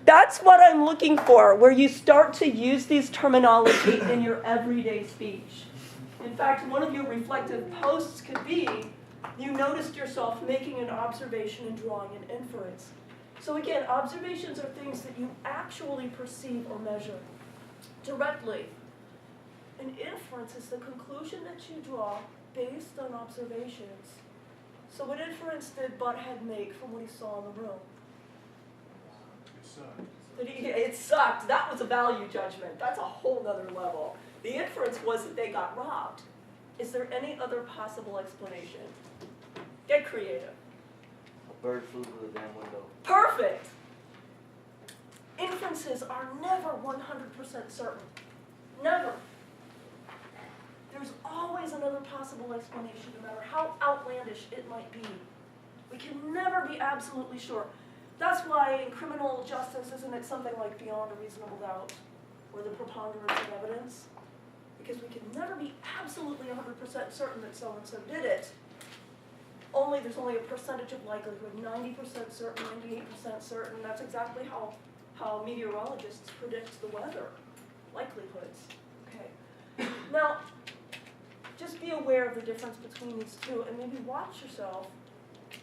That's what I'm looking for, where you start to use these terminology in your everyday speech. In fact, one of your reflective posts could be, you noticed yourself making an observation and drawing an inference. So again, observations are things that you actually perceive or measure directly. An inference is the conclusion that you draw based on observations. So what inference did Butthead make from what he saw in the room? It sucked. That was a value judgment. That's a whole other level. The inference was that they got robbed. Is there any other possible explanation? Get creative. A bird flew through the damn window. Perfect. Inferences are never 100% certain. Never. There's always another possible explanation, no matter how outlandish it might be. We can never be absolutely sure. That's why in criminal justice, isn't it something like beyond a reasonable doubt, or the preponderance of evidence? Because we can never be absolutely 100% certain that so-and-so did it. There's only a percentage of likelihood, 90% certain, 98% certain. That's exactly how meteorologists predict the weather, likelihoods. Okay. Now, just be aware of the difference between these two, and maybe watch yourself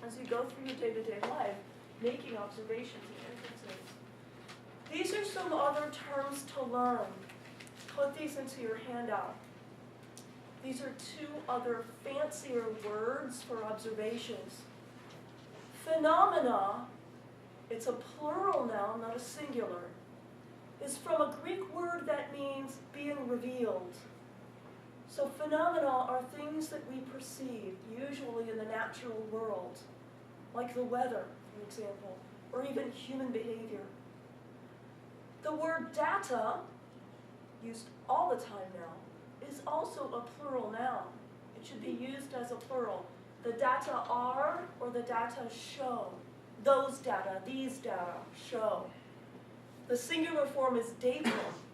as you go through your day-to-day life, making observations and inferences. These are some other terms to learn. Put these into your handout. These are two other fancier words for observations. Phenomena, it's a plural noun, not a singular, is from a Greek word that means being revealed. So phenomena are things that we perceive, usually in the natural world, like the weather, for example, or even human behavior. The word data, used all the time now, is also a plural noun. It should be used as a plural. The data are, or the data show. Those data, these data, show. The singular form is datum.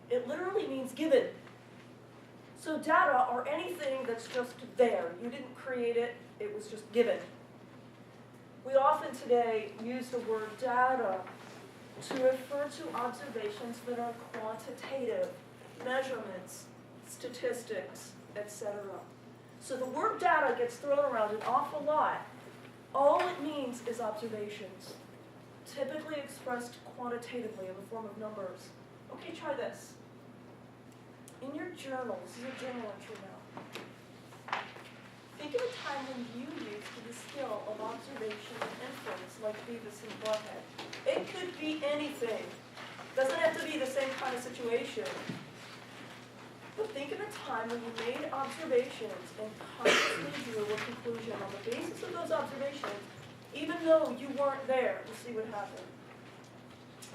It literally means given. So data are anything that's just there. You didn't create it, it was just given. We often today use the word data to refer to observations that are quantitative, measurements, statistics, etc. So the word data gets thrown around an awful lot. All it means is observations, typically expressed quantitatively in the form of numbers. Okay, try this. In your journal, this is a journal entry now. Think of a time when you used the skill of observation and inference like Beavis and Butthead. It could be anything. Doesn't have to be the same kind of situation. But think of a time when you made observations and consciously drew a conclusion on the basis of those observations, even though you weren't there to see what happened.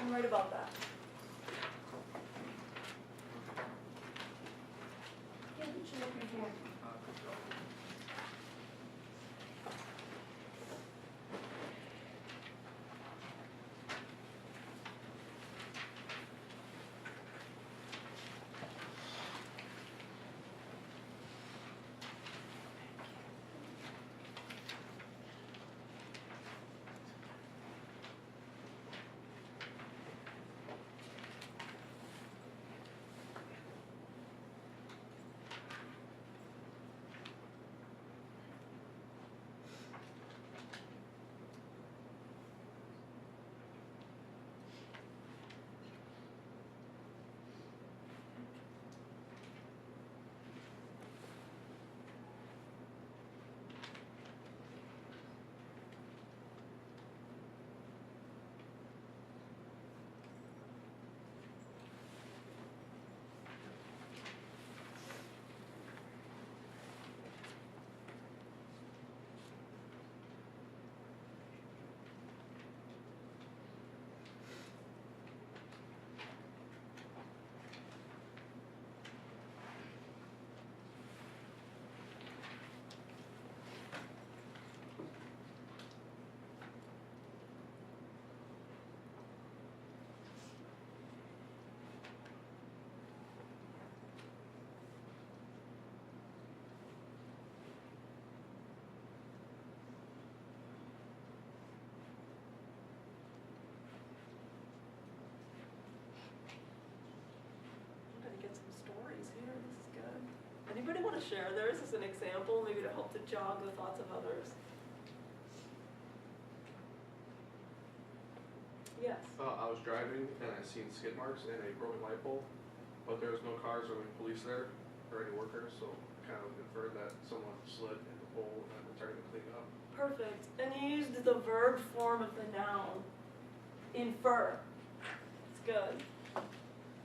And write about that. Yeah, did you look in here? to share theirs as an example, maybe to help to jog the thoughts of others? Yes. I was driving and I seen skid marks and a broken light pole, but there was no cars or any police there or any workers, so I kind of inferred that someone slid in the pole and they're trying to clean it up. Perfect. And you used the verb form of the noun, infer. It's good.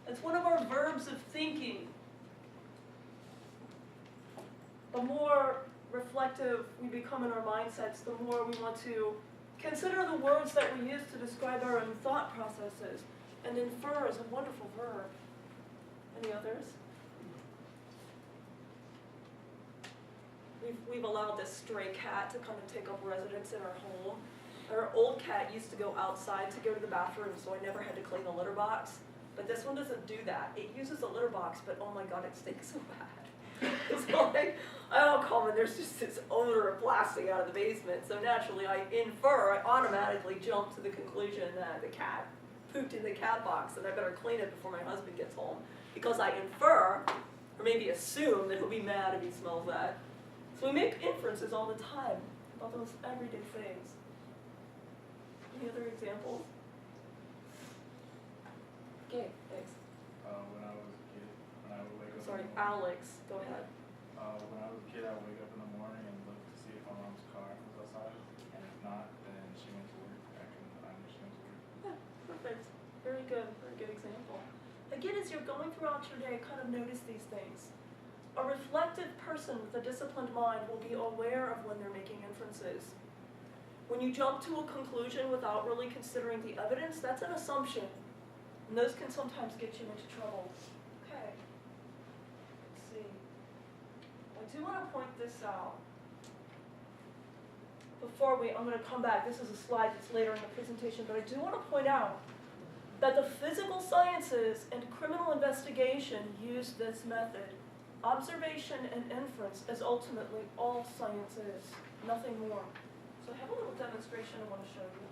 It's one of our verbs of thinking. The more reflective we become in our mindsets, the more we want to consider the words that we use to describe our own thought processes. And infer is a wonderful verb. Any others? We've allowed this stray cat to come and take up residence in our home. Our old cat used to go outside to go to the bathroom, so I never had to clean the litter box. But this one doesn't do that. It uses the litter box, but oh my god, it stinks so bad. It's like, I don't come and there's just this odor of blasting out of the basement. So naturally I automatically jump to the conclusion that the cat pooped in the cat box and I better clean it before my husband gets home. Because I infer, or maybe assume, that he'll be mad if he smells that. So we make inferences all the time about those everyday things. Any other examples? Okay, thanks. When I was a kid, when I would wake up. Sorry, in the morning, Alex, go ahead. When I was a kid, I would wake up in the morning and look to see if my mom's car was outside, and if not, then she went to work. I knew she went to work. Yeah, perfect. Very good example. Again, as you're going throughout your day, kind of notice these things. A reflective person with a disciplined mind will be aware of when they're making inferences. When you jump to a conclusion without really considering the evidence, that's an assumption. And those can sometimes get you into trouble. Okay. Let's see. I do want to point this out. I'm going to come back. This is a slide that's later in the presentation, but I do want to point out that the physical sciences and criminal investigation use this method. Observation and inference is ultimately all science is, nothing more. So I have a little demonstration I want to show you.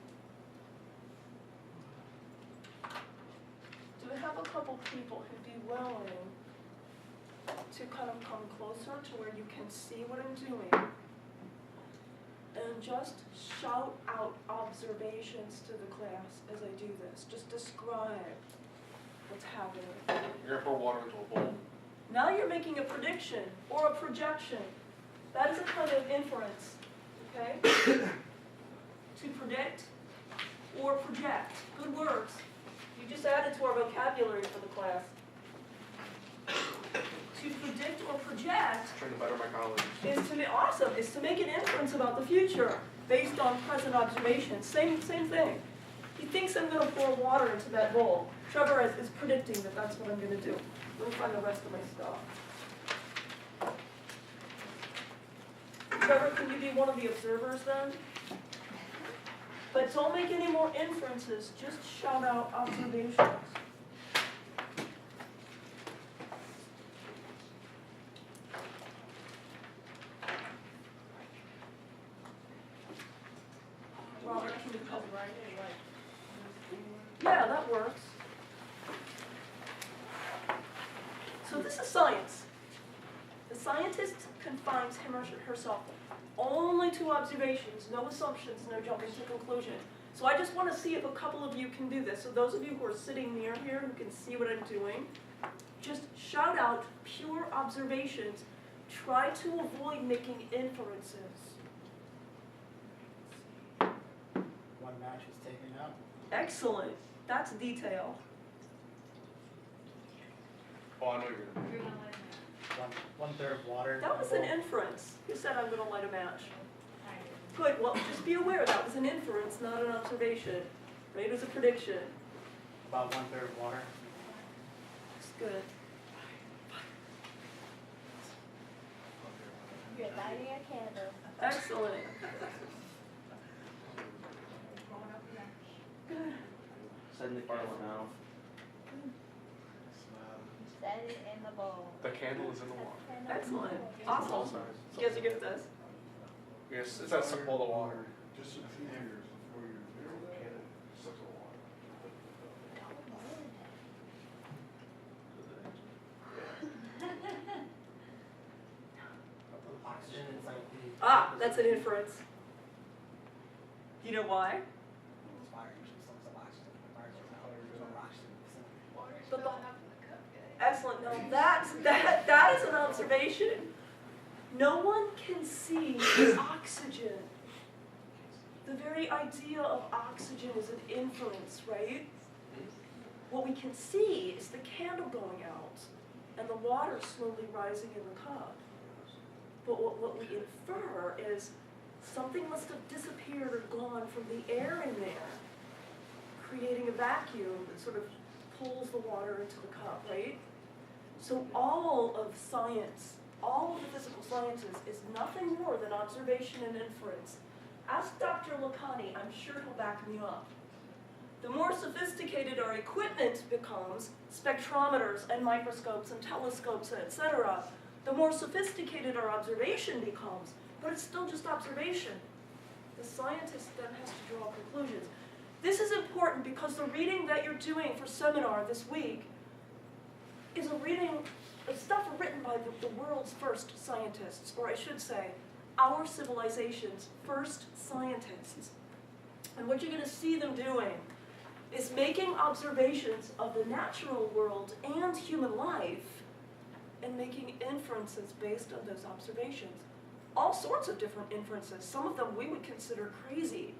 Do we have a couple people who'd be willing to kind of come closer to where you can see what I'm doing and just shout out observations to the class as I do this. Just describe what's happening. You're gonna pour water into a bowl. Now you're making a prediction or a projection. That is a kind of inference, okay? To predict or project. Good words. You just added to our vocabulary for the class. To predict or project Trying to better my college. is to make an inference about the future based on present observation. Same thing. He thinks I'm going to pour water into that bowl. Trevor is predicting that that's what I'm going to do. Let me find the rest of my stuff. Trevor, can you be one of the observers then? But don't make any more inferences, just shout out observations. Robert, can you come right in? Yeah, that works. So this is science. The scientist confines him or herself only to observations, no assumptions, no jumping to conclusion. So I just want to see if a couple of you can do this. So those of you who are sitting near here who can see what I'm doing, just shout out pure observations. Try to avoid making inferences. One match is taken out. Excellent. That's detail. Oh, I know you're gonna do. One third water. That was an inference. Who said I'm going to light a match? Good. Well, just be aware that was an inference, not an observation. Right? It was a prediction. About 1/3 water. That's good. You're lighting a candle. Excellent. Good. Send the candle now. Set it in the bowl. The candle is in the water. Excellent. All Awesome. sides. You guys are good at this? Yes, it's that simple, the water. Just a few years before you Candle sucks the water. That's an inference. You know why? But the- Excellent. No, that is an observation. No one can see oxygen. The very idea of oxygen is an inference, right? What we can see is the candle going out and the water slowly rising in the cup. But what we infer is something must have disappeared or gone from the air in there, creating a vacuum that sort of pulls the water into the cup, right? So all of science, all of the physical sciences is nothing more than observation and inference. Ask Dr. Lacani, I'm sure he'll back me up. The more sophisticated our equipment becomes, spectrometers and microscopes and telescopes, etc., the more sophisticated our observation becomes, but it's still just observation. The scientist then has to draw conclusions. This is important because the reading that you're doing for seminar this week is a reading of stuff written by the world's first scientists, or I should say, our civilization's first scientists. And what you're going to see them doing is making observations of the natural world and human life and making inferences based on those observations. All sorts of different inferences. Some of them we would consider crazy.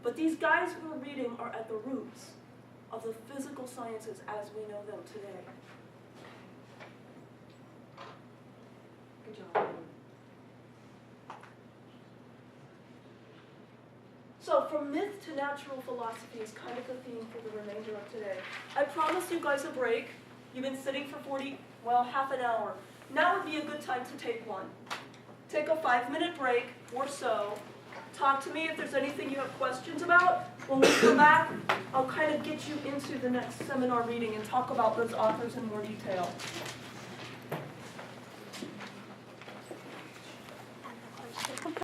But these guys we're reading are at the roots of the physical sciences as we know them today. Good job. So from myth to natural philosophy is kind of the theme for the remainder of today. I promised you guys a break. You've been sitting for half an hour. Now would be a good time to take one. Take a 5-minute break or so. Talk to me if there's anything you have questions about. When we come back, I'll kind of get you into the next seminar reading and talk about those authors in more detail.